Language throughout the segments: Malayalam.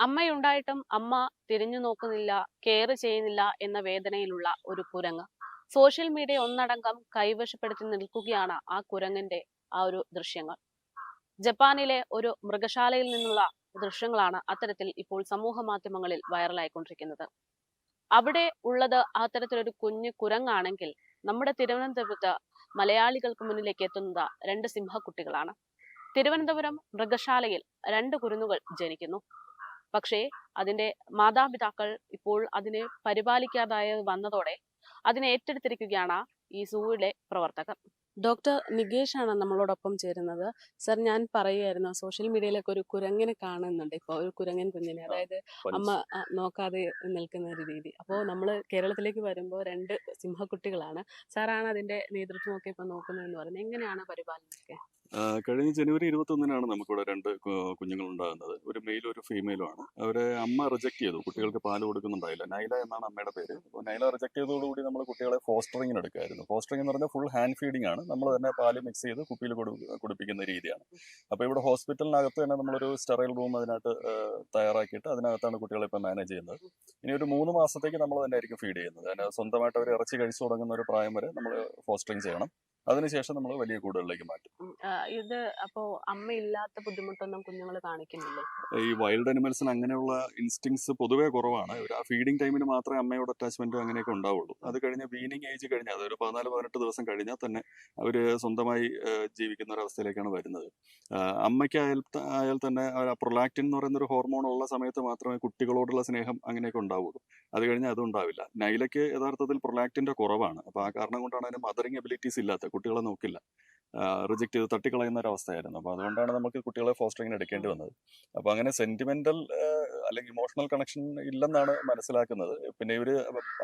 അമ്മയുണ്ടായിട്ടും അമ്മ തിരിഞ്ഞു നോക്കുന്നില്ല, കെയർ ചെയ്യുന്നില്ല എന്ന വേദനയിലുള്ള ഒരു കുരങ്ങ്. സോഷ്യൽ മീഡിയ ഒന്നടങ്കം കൈവശപ്പെടുത്തി നിൽക്കുകയാണ് ആ കുരങ്ങിന്റെ ആ ഒരു ദൃശ്യങ്ങൾ. ജപ്പാനിലെ ഒരു മൃഗശാലയിൽ നിന്നുള്ള ദൃശ്യങ്ങളാണ് അത്തരത്തിൽ ഇപ്പോൾ സമൂഹ മാധ്യമങ്ങളിൽ വൈറലായിക്കൊണ്ടിരിക്കുന്നത്. അവിടെ ഉള്ളത് അത്തരത്തിലൊരു കുഞ്ഞു കുരങ്ങാണെങ്കിൽ നമ്മുടെ തിരുവനന്തപുരത്ത് മലയാളികൾക്ക് മുന്നിലേക്ക് എത്തുന്നത് രണ്ട് സിംഹക്കുട്ടികളാണ്. തിരുവനന്തപുരം മൃഗശാലയിൽ രണ്ട് കുരുന്നുകൾ ജനിക്കുന്നു. പക്ഷേ അതിന്റെ മാതാപിതാക്കൾ ഇപ്പോൾ അതിനെ പരിപാലിക്കാതായി വന്നതോടെ അതിനെ ഏറ്റെടുത്തിരിക്കുകയാണ് ഈ സൂവിലെ പ്രവർത്തകർ. ഡോക്ടർ നികേഷ് ആണ് നമ്മളോടൊപ്പം ചേരുന്നത്. സർ, ഞാൻ പറയുമായിരുന്നു, സോഷ്യൽ മീഡിയയിലൊക്കെ ഒരു കുരങ്ങിനെ കാണുന്നുണ്ട് ഇപ്പോൾ, ഒരു കുരങ്ങൻ കുഞ്ഞിനെ, അതായത് അമ്മ നോക്കാതെ നിൽക്കുന്ന ഒരു രീതി. അപ്പോൾ നമ്മൾ കേരളത്തിലേക്ക് വരുമ്പോൾ രണ്ട് സിംഹക്കുട്ടികളാണ്. സാറാണ് അതിന്റെ നേതൃത്വമൊക്കെ ഇപ്പൊ നോക്കുന്നതെന്ന് പറയുന്നത്. എങ്ങനെയാണ് പരിപാലനമൊക്കെ? കഴിഞ്ഞ ജനുവരി 21-നാണ് നമുക്കിവിടെ രണ്ട് കുഞ്ഞുങ്ങൾ ഉണ്ടാകുന്നത്. ഒരു മെയിലും ഒരു ഫീമെയിലും ആണ്. അവരെ അമ്മ റിജക്ട് ചെയ്തു, കുട്ടികൾക്ക് പാല് കൊടുക്കുന്നുണ്ടായില്ല. നൈല എന്നാണ് അമ്മയുടെ പേര്. അപ്പോൾ നൈല റിജക്ട് ചെയ്തതോടുകൂടി നമ്മൾ കുട്ടികളെ ഫോസ്റ്ററിങ്ങിന് എടുക്കുമായിരുന്നു. ഫോസ്റ്ററിംഗ് എന്ന് പറഞ്ഞാൽ ഫുൾ ഹാൻഡ് ഫീഡിംഗ് ആണ്. നമ്മൾ തന്നെ പാല് മിക്സ് ചെയ്ത് കുപ്പിയിൽ കുടിപ്പിക്കുന്ന രീതിയാണ്. അപ്പോൾ ഇവിടെ ഹോസ്പിറ്റലിനകത്ത് തന്നെ നമ്മളൊരു സ്റ്റെറൈൽ റൂം അതിനകത്ത് തയ്യാറാക്കിയിട്ട് അതിനകത്താണ് കുട്ടികളെ ഇപ്പോൾ മാനേജ് ചെയ്യുന്നത്. ഇനി ഒരു 3 മാസത്തേക്ക് നമ്മൾ തന്നെ ആയിരിക്കും ഫീഡ് ചെയ്യുന്നത്. അതിന് സ്വന്തമായിട്ട് അവർ ഇറച്ചി കഴിച്ചു തുടങ്ങുന്ന ഒരു പ്രായം വരെ നമ്മൾ ഫോസ്റ്ററിങ് ചെയ്യണം. അതിനുശേഷം നമ്മൾ വലിയ കൂടുകളിലേക്ക് മാറ്റും. ഇത് അപ്പോ അമ്മയില്ലാത്ത ബുദ്ധിമുട്ടൊന്നും കുഞ്ഞുങ്ങൾ കാണിക്കുന്നില്ലേ? ഈ വൈൽഡ് അനിമൽസിന് അങ്ങനെയുള്ള ഇൻസ്റ്റിങ്സ് പൊതുവേ കുറവാണ്. ആ ഫീഡിംഗ് ടൈമിന് മാത്രമേ അമ്മയോട് അറ്റാച്ച്മെന്റ് അങ്ങനെയൊക്കെ ഉണ്ടാവുള്ളൂ. അത് കഴിഞ്ഞ് വീനിങ് ഏജ് കഴിഞ്ഞാൽ, അതൊരു 14-18 ദിവസം കഴിഞ്ഞാൽ തന്നെ അവർ സ്വന്തമായി ജീവിക്കുന്ന ഒരവസ്ഥയിലേക്കാണ് വരുന്നത്. അമ്മയ്ക്കായാൽ തന്നെ പ്രൊലാക്റ്റിൻ എന്ന് പറയുന്ന ഒരു ഹോർമോൺ ഉള്ള സമയത്ത് മാത്രമേ കുട്ടികളോടുള്ള സ്നേഹം അങ്ങനെയൊക്കെ ഉണ്ടാവുള്ളൂ. അത് കഴിഞ്ഞാൽ അതും ഉണ്ടാവില്ല. നൈലയ്ക്ക് യഥാർത്ഥത്തിൽ പ്രൊലാക്റ്റിന്റെ കുറവാണ്. അപ്പോൾ ആ കാരണം കൊണ്ടാണ് അതിന് മദറിങ് എബിലിറ്റീസ് ഇല്ലാത്ത, കുട്ടികളെ നോക്കില്ല, റിജക്ട് ചെയ്ത് തട്ടിക്കളയുന്ന ഒരു അവസ്ഥയായിരുന്നു. അപ്പോൾ അതുകൊണ്ടാണ് നമുക്ക് കുട്ടികളെ ഫോസ്റ്ററിങ്ങിന് എടുക്കേണ്ടി വന്നത്. അപ്പോൾ അങ്ങനെ സെന്റിമെന്റൽ അല്ലെങ്കിൽ ഇമോഷണൽ കണക്ഷൻ ഇല്ലെന്നാണ് മനസ്സിലാക്കുന്നത്. പിന്നെ ഇവര്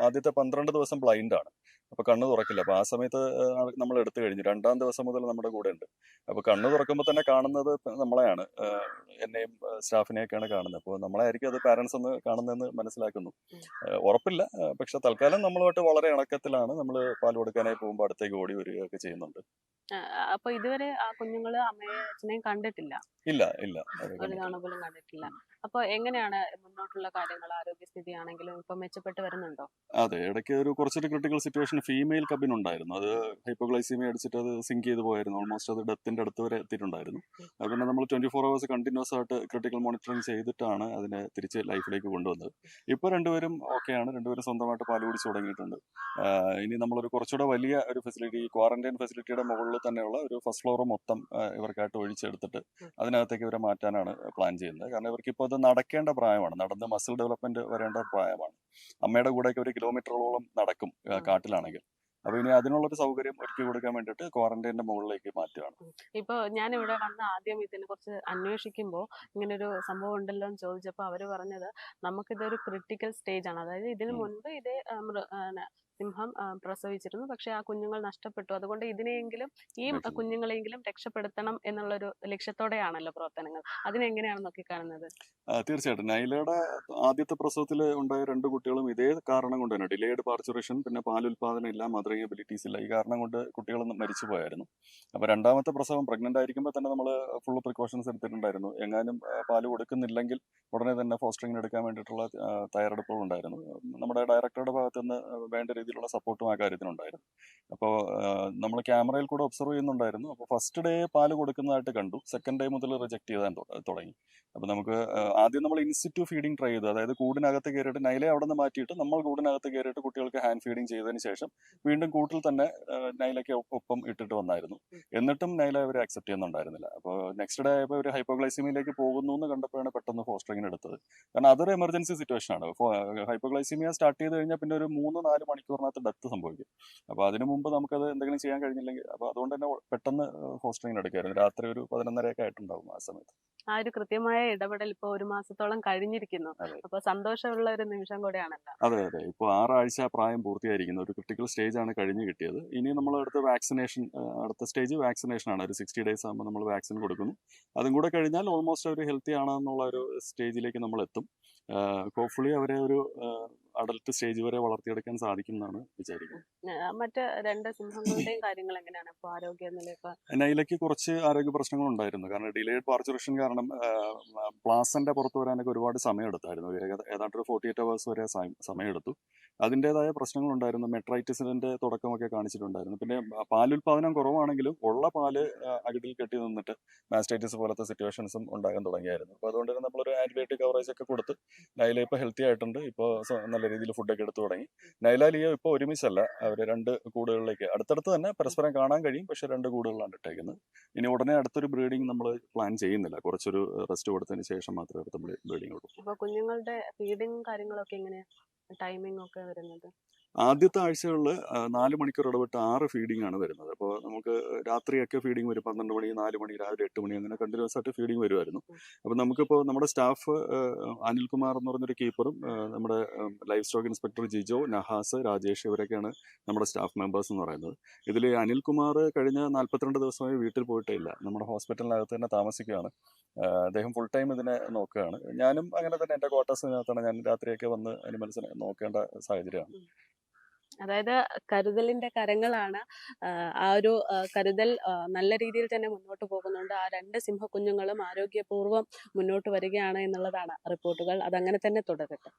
ആദ്യത്തെ 12 ദിവസം ബ്ലൈൻഡ് ആണ്, അപ്പോൾ കണ്ണ് തുറക്കില്ല. അപ്പോൾ ആ സമയത്ത് നമ്മൾ എടുത്തു കഴിഞ്ഞു. 2-ാം ദിവസം മുതൽ നമ്മുടെ കൂടെ ഉണ്ട്. അപ്പോൾ കണ്ണ് തുറക്കുമ്പോൾ തന്നെ കാണുന്നത് നമ്മളെയാണ്, എന്നെയും സ്റ്റാഫിനെയൊക്കെയാണ് കാണുന്നത്. അപ്പോൾ നമ്മളായിരിക്കും അത് പാരന്റ്സ് എന്ന് കാണുന്നതെന്ന് മനസ്സിലാക്കുന്നു. ഉറപ്പില്ല, പക്ഷെ തൽക്കാലം നമ്മളുമായിട്ട് വളരെ ഇണക്കത്തിലാണ്. നമ്മൾ പാൽ കൊടുക്കാനായി പോകുമ്പോൾ അടുത്തേക്ക് ഓടി വരികയൊക്കെ ചെയ്യുന്നുണ്ട്. അപ്പൊ ഇതുവരെ ആ കുഞ്ഞുങ്ങള് അമ്മയെയും അച്ഛനെയും കണ്ടിട്ടില്ല? ഇല്ല ഇല്ല, ഒരു തവണ പോലും കണ്ടിട്ടില്ല. അപ്പൊ എങ്ങനെയാണ് മുന്നോട്ടുള്ള കാര്യങ്ങൾ? ആരോഗ്യസ്ഥിതി ആണെങ്കിലും ഇപ്പൊ മെച്ചപ്പെട്ട് വരുന്നുണ്ടോ? അതെ, ഇടയ്ക്ക് ഒരു കുറച്ചൊരു ക്രിട്ടിക്കൽ സിറ്റുവേഷൻ ഫീമെയിൽ കബിൻ ഉണ്ടായിരുന്നു. അത് ഹൈപ്പോഗ്ലൈസീമിയ അടിച്ചിട്ട് അത് സിങ്ക് ചെയ്ത് പോയായിരുന്നു. ഓൾമോസ്റ്റ് അത് ഡെത്തിന്റെ അടുത്ത് വരെ എത്തിയിട്ടുണ്ടായിരുന്നു. അത് പിന്നെ നമ്മൾ 24 hours കണ്ടിന്യൂസ് ആയിട്ട് ക്രിട്ടിക്കൽ മോണിറ്ററിങ് ചെയ്തിട്ടാണ് അതിനെ തിരിച്ച് ലൈഫിലേക്ക് കൊണ്ടുവന്നത്. ഇപ്പോൾ രണ്ടുപേരും ഓക്കെയാണ്. രണ്ടുപേരും സ്വന്തമായിട്ട് പാല് കുടിച്ച് തുടങ്ങിയിട്ടുണ്ട്. ഇനി നമ്മളൊരു കുറച്ചുകൂടെ വലിയ ഒരു ഫെസിലിറ്റി, ക്വാറന്റൈൻ ഫെസിലിറ്റിയുടെ മുകളിൽ തന്നെയുള്ള ഒരു ഫസ്റ്റ് ഫ്ലോർ മൊത്തം ഇവർക്കായിട്ട് ഒഴിച്ചെടുത്തിട്ട് അതിനകത്തേക്ക് ഇവരെ മാറ്റാനാണ് പ്ലാൻ ചെയ്യുന്നത്. കാരണം ഇവർക്കിപ്പോൾ അത് നടക്കേണ്ട പ്രായമാണ്, നടന്ന് മസിൽ ഡെവലപ്മെന്റ് വരേണ്ട പ്രായമാണ്. അമ്മയുടെ കൂടെയൊക്കെ 1 കിലോമീറ്ററോളം നടക്കും കാട്ടിലാണെങ്കിൽ. അപ്പൊ ഇനി അതിനുള്ളൊരു സൗകര്യം ഒരുക്കി കൊടുക്കാൻ വേണ്ടിയിട്ട് ക്വാറന്റൈനിന്റെ മുകളിലേക്ക് മാറ്റുകയാണ്. ഇപ്പൊ ഞാൻ ഇവിടെ വന്ന് ആദ്യം ഇതിനെ കുറിച്ച് അന്വേഷിക്കുമ്പോൾ ഇങ്ങനെ ഒരു സംഭവം ഉണ്ടല്ലോ എന്ന് ചോദിച്ചപ്പോൾ അവര് പറഞ്ഞത് നമുക്കിതൊരു ക്രിട്ടിക്കൽ സ്റ്റേജ് ആണ്. അതായത് ഇതിനു മുൻപ് ഇതേ സിംഹം പ്രസവിച്ചിരുന്നു, പക്ഷെ ആ കുഞ്ഞുങ്ങൾ നഷ്ടപ്പെട്ടു. അതുകൊണ്ട് ഇതിനെയെങ്കിലും ഈ കുഞ്ഞുങ്ങളെയെങ്കിലും രക്ഷപ്പെടുത്തണം എന്നുള്ളൊരു ലക്ഷ്യത്തോടെയാണല്ലോ പ്രവർത്തനങ്ങൾ. അതിനെങ്ങനെയാണ് നോക്കിക്കാണുന്നത്? തീർച്ചയായിട്ടും നൈലയുടെ ആദ്യത്തെ പ്രസവത്തിൽ ഉണ്ടായ 2 കുട്ടികളും ഇതേ കാരണം കൊണ്ട് തന്നെ, ഡിലേഡ് പാർച്ചുറേഷൻ, പിന്നെ പാലുൽപാദനം ഇല്ല, മദറിങ് എബിലിറ്റീസ് ഇല്ല, ഈ കാരണം കൊണ്ട് കുട്ടികൾ മരിച്ചു പോയായിരുന്നു. അപ്പോൾ 2-ാമത്തെ പ്രസവം പ്രഗ്നന്റ് ആയിരിക്കുമ്പോൾ തന്നെ നമ്മൾ ഫുൾ പ്രിക്കോഷൻസ് എടുത്തിട്ടുണ്ടായിരുന്നു. എങ്ങാനും പാല് കൊടുക്കുന്നില്ലെങ്കിൽ ഉടനെ തന്നെ ഫോസ്റ്ററിങ്ങിന് എടുക്കാൻ വേണ്ടിയിട്ടുള്ള തയ്യാറെടുപ്പുകൾ ഉണ്ടായിരുന്നു. നമ്മുടെ ഡയറക്ടറുടെ ഭാഗത്ത് നിന്ന് വേണ്ട രീതിയിലുള്ള സപ്പോർട്ടും ആ കാര്യത്തിനുണ്ടായിരുന്നു. അപ്പോൾ നമ്മൾ ക്യാമറയിൽ കൂടെ ഒബ്സർവ് ചെയ്യുന്നുണ്ടായിരുന്നു. അപ്പോൾ ഫസ്റ്റ് ഡേ പാല് കൊടുക്കുന്നതായിട്ട് കണ്ടു, സെക്കൻഡ് ഡേ മുതൽ റിജക്ട് ചെയ്യാൻ തുടങ്ങി. അപ്പോൾ നമുക്ക് ആദ്യം നമ്മൾ ഇൻസിറ്റു ഫീഡിങ് ട്രൈ ചെയ്തു. അതായത് കൂടിനകത്ത് കയറിയിട്ട് നൈലെ അവിടെ നിന്ന് മാറ്റിയിട്ട് നമ്മൾ കൂടിനകത്ത് കയറിയിട്ട് കുട്ടികൾക്ക് ഹാൻഡ് ഫീഡിങ് ചെയ്തതിന് ശേഷം വീണ്ടും കൂട്ടിൽ തന്നെ നൈലയ്ക്ക് ഒപ്പം ഇട്ടിട്ട് വന്നായിരുന്നു. എന്നിട്ടും നൈല അവർ അക്സെപ്റ്റ് ചെയ്യുന്നുണ്ടായിരുന്നില്ല. അപ്പോൾ നെക്സ്റ്റ് ഡേ ആയപ്പോൾ ഒരു ഹൈപ്പോഗ്ലൈസീമിയയിലേക്ക് പോകുന്നു എന്ന് കണ്ടപ്പോഴാണ് പെട്ടെന്ന് ഫോസ്റ്ററിങ്ങിന് എടുത്തത്. കാരണം അതൊരു എമർജൻസി സിറ്റുവേഷൻ ആണ്. ഹൈപ്പോഗ്ലൈസീമിയ സ്റ്റാർട്ട് ചെയ്ത് കഴിഞ്ഞാൽ പിന്നെ ഒരു 3-4 മണിക്കൂറിനകത്ത് ഡെത്ത് സംഭവിക്കും. അപ്പോൾ അതിനു മുമ്പ് നമുക്കത് എന്തെങ്കിലും ചെയ്യാൻ കഴിഞ്ഞില്ലെങ്കിൽ, അപ്പോൾ അതുകൊണ്ട് തന്നെ പെട്ടെന്ന് ഫോസ്റ്ററിങ്ങിന് എടുക്കായിരുന്നു. രാത്രി ഒരു 11:30 ആയിട്ടുണ്ടാവും ആ സമയത്ത്. ആ ഒരു കൃത്യമായ ഇടപെടൽ ഇപ്പൊ 1 മാസത്തോളം കഴിഞ്ഞിരിക്കുന്നു. അപ്പൊ സന്തോഷമുള്ള ഒരു നിമിഷം കൂടെയാണല്ലോ. അതെ അതെ, ഇപ്പോൾ 6 ആഴ്ച പ്രായം പൂർത്തിയായിരിക്കുന്നു. ഒരു ക്രിട്ടിക്കൽ സ്റ്റേജ് ആണ് കഴിഞ്ഞ് കിട്ടിയത്. ഇനി നമ്മൾ അടുത്ത വാക്സിനേഷൻ, അടുത്ത സ്റ്റേജ് വാക്സിനേഷൻ ആണ്. ഒരു 60 days ആകുമ്പോൾ നമ്മൾ വാക്സിൻ കൊടുക്കുന്നു. അതും കൂടെ കഴിഞ്ഞാൽ ഓൾമോസ്റ്റ് അവർ ഹെൽത്തി ആണെന്നുള്ള ഒരു സ്റ്റേജിലേക്ക് നമ്മൾ എത്തും. ഹോപ്പ്ഫുള്ളി അവരെ ഒരു അഡൽട്ട് സ്റ്റേജ് വരെ വളർത്തിയെടുക്കാൻ സാധിക്കും എന്നാണ് വിചാരിക്കുന്നത്. മറ്റ് 2 സിംഹങ്ങളുടെയും കാര്യങ്ങൾ എങ്ങനെയാണ് ഇപ്പോൾ ആരോഗ്യനിലയൊക്കെ? നൈലയ്ക്ക് കുറച്ച് ആരോഗ്യ പ്രശ്നങ്ങൾ ഉണ്ടായിരുന്നു. കാരണം ഡിലേഡ് പാർച്ചുറേഷൻ കാരണം പ്ലാസന്റെ പുറത്ത് വരാനൊക്കെ ഒരുപാട് സമയം എടുത്തായിരുന്നു. ഏതാണ്ട് ഒരു 48 hours വരെ സമയമെടുത്തു. അതിൻ്റെതായ പ്രശ്നങ്ങൾ ഉണ്ടായിരുന്നു. മെട്രൈറ്റിസിന്റെ തുടക്കമൊക്കെ കാണിച്ചിട്ടുണ്ടായിരുന്നു. പിന്നെ പാലുൽപാദനം കുറവാണെങ്കിലും ഉള്ള പാല് അകിടിൽ കെട്ടി നിന്നിട്ട് മാസ്റ്റൈറ്റിസ് പോലത്തെ സിറ്റുവേഷൻസും ഉണ്ടാകാൻ തുടങ്ങിയായിരുന്നു. അപ്പോൾ അതുകൊണ്ട് തന്നെ നമ്മളൊരു ആന്റിബയോട്ടിക് കവറേജ് ഒക്കെ കൊടുത്ത് നൈല ഇപ്പോൾ ഹെൽത്തി ആയിട്ടുണ്ട്. ഇപ്പോൾ നല്ല രീതിയിൽ ഫുഡൊക്കെ എടുത്തു തുടങ്ങി. നൈല ലിയോ ഇപ്പോൾ ഒരുമിച്ചല്ല, അവർ 2 കൂടുകളിലേക്ക് അടുത്തടുത്ത് തന്നെ പരസ്പരം കാണാൻ കഴിയും. പക്ഷെ 2 കൂടുകളിലാണ് ഇട്ടേക്കുന്നത്. ഇനി ഉടനെ അടുത്തൊരു ബ്രീഡിംഗ് നമ്മൾ പ്ലാൻ ചെയ്യുന്നില്ല. കുറച്ചൊരു റെസ്റ്റ് കൊടുത്തതിന് ശേഷം മാത്രമേ അടുത്ത ബ്രീഡിംഗ് ഉള്ളൂ. അപ്പോൾ കുഞ്ഞുങ്ങളുടെ ഫീഡിങ് കാര്യങ്ങളൊക്കെ എങ്ങനെയാണ് ടൈമിംഗ് ഒക്കെ വരുന്നത്? ആദ്യത്തെ ആഴ്ചകളിൽ 4 മണിക്കൂർ ഇടവിട്ട് 6 ഫീഡിംഗ് ആണ് വരുന്നത്. അപ്പോൾ നമുക്ക് രാത്രിയൊക്കെ ഫീഡിംഗ് വരും. 12 മണി, 4 മണി, രാവിലെ 8 മണി, അങ്ങനെ കണ്ടിന്യൂസ് ആയിട്ട് ഫീഡിംഗ് വരുമായിരുന്നു. അപ്പോൾ നമുക്കിപ്പോൾ നമ്മുടെ സ്റ്റാഫ് അനിൽകുമാർ എന്ന് പറഞ്ഞൊരു കീപ്പറും നമ്മുടെ life stock inspector Jijo, Nahas, Rajesh, ഇവരൊക്കെയാണ് നമ്മുടെ സ്റ്റാഫ് മെമ്പേഴ്സ് എന്ന് പറയുന്നത്. ഇതിൽ അനിൽകുമാർ കഴിഞ്ഞ 42 ദിവസമായി വീട്ടിൽ പോയിട്ടേ ഇല്ല. നമ്മുടെ ഹോസ്പിറ്റലിനകത്ത് തന്നെ താമസിക്കുകയാണ്. അദ്ദേഹം ഫുൾ ടൈം ഇതിനെ നോക്കുകയാണ്. ഞാനും അങ്ങനെ തന്നെ എൻ്റെ ക്വാർട്ടേഴ്സിനകത്താണ്. ഞാൻ രാത്രിയൊക്കെ വന്ന് അനിമൽസിനെ നോക്കേണ്ട സാഹചര്യമാണ്. അതായത് കരുതലിന്റെ കരങ്ങളാണ്. ആ ഒരു കരുതൽ നല്ല രീതിയിൽ തന്നെ മുന്നോട്ട് പോകുന്നുണ്ട്. ആ 2 സിംഹക്കുഞ്ഞുങ്ങളും ആരോഗ്യപൂർവ്വം മുന്നോട്ട് വരികയാണ് എന്നുള്ളതാണ് റിപ്പോർട്ടുകൾ. അതങ്ങനെ തന്നെ തുടരട്ടെ.